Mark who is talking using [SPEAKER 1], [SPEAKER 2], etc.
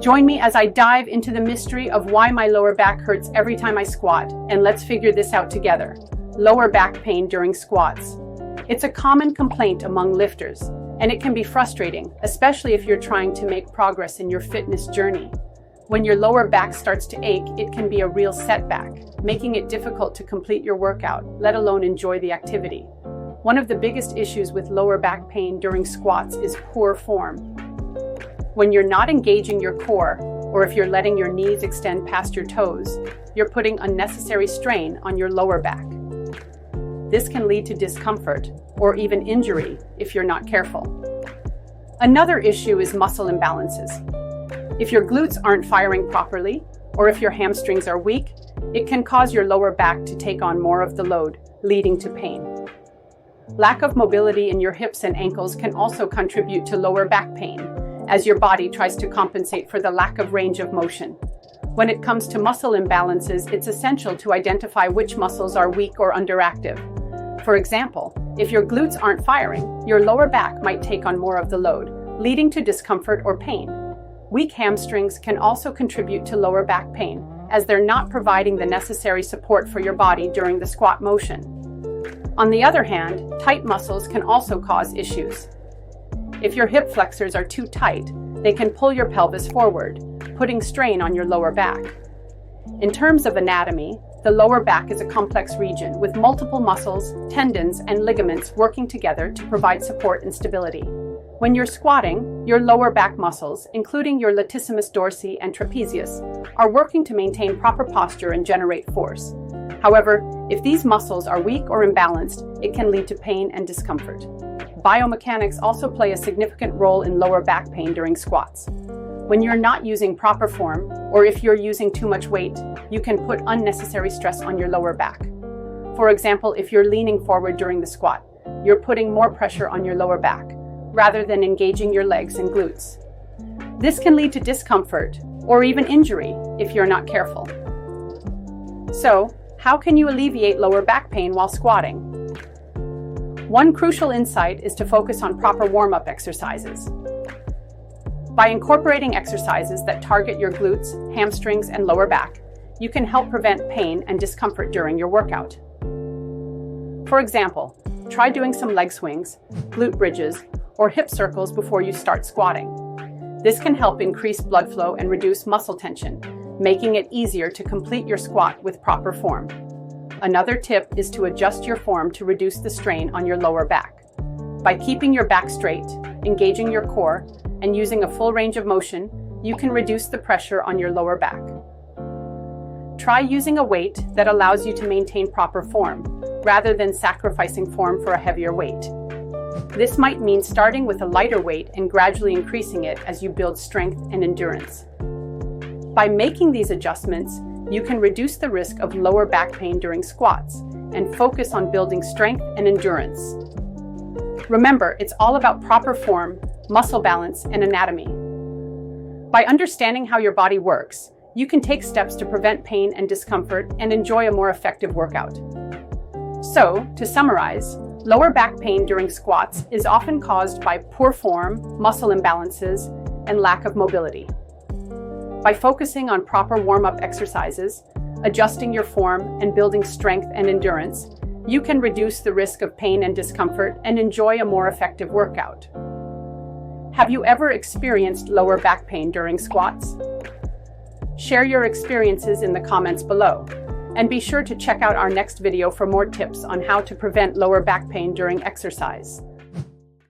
[SPEAKER 1] Join me as I dive into the mystery of why my lower back hurts every time I squat, and let's figure this out together. Lower back pain during squats. It's a common complaint among lifters, and it can be frustrating, especially if you're trying to make progress in your fitness journey. When your lower back starts to ache, it can be a real setback, making it difficult to complete your workout, let alone enjoy the activity. One of the biggest issues with lower back pain during squats is poor form. When you're not engaging your core, or if you're letting your knees extend past your toes, you're putting unnecessary strain on your lower back. This can lead to discomfort or even injury if you're not careful. Another issue is muscle imbalances. If your glutes aren't firing properly, or if your hamstrings are weak, it can cause your lower back to take on more of the load, leading to pain. Lack of mobility in your hips and ankles can also contribute to lower back pain, as your body tries to compensate for the lack of range of motion. When it comes to muscle imbalances, it's essential to identify which muscles are weak or underactive. For example, if your glutes aren't firing, your lower back might take on more of the load, leading to discomfort or pain. Weak hamstrings can also contribute to lower back pain, as they're not providing the necessary support for your body during the squat motion. On the other hand, tight muscles can also cause issues. If your hip flexors are too tight, they can pull your pelvis forward, putting strain on your lower back. In terms of anatomy, the lower back is a complex region with multiple muscles, tendons, and ligaments working together to provide support and stability. When you're squatting, your lower back muscles, including your latissimus dorsi and trapezius, are working to maintain proper posture and generate force. However, if these muscles are weak or imbalanced, it can lead to pain and discomfort. Biomechanics also play a significant role in lower back pain during squats. When you're not using proper form, or if you're using too much weight, you can put unnecessary stress on your lower back. For example, if you're leaning forward during the squat, you're putting more pressure on your lower back, rather than engaging your legs and glutes. This can lead to discomfort, or even injury, if you're not careful. So, how can you alleviate lower back pain while squatting? One crucial insight is to focus on proper warm-up exercises. By incorporating exercises that target your glutes, hamstrings, and lower back, you can help prevent pain and discomfort during your workout. For example, try doing some leg swings, glute bridges, or hip circles before you start squatting. This can help increase blood flow and reduce muscle tension, making it easier to complete your squat with proper form. Another tip is to adjust your form to reduce the strain on your lower back. By keeping your back straight, engaging your core, and using a full range of motion, you can reduce the pressure on your lower back. Try using a weight that allows you to maintain proper form, rather than sacrificing form for a heavier weight. This might mean starting with a lighter weight and gradually increasing it as you build strength and endurance. By making these adjustments, you can reduce the risk of lower back pain during squats and focus on building strength and endurance. Remember, it's all about proper form, muscle balance, and anatomy. By understanding how your body works, you can take steps to prevent pain and discomfort and enjoy a more effective workout. So, to summarize, lower back pain during squats is often caused by poor form, muscle imbalances, and lack of mobility. By focusing on proper warm-up exercises, adjusting your form, and building strength and endurance, you can reduce the risk of pain and discomfort and enjoy a more effective workout. Have you ever experienced lower back pain during squats? Share your experiences in the comments below, and be sure to check out our next video for more tips on how to prevent lower back pain during exercise.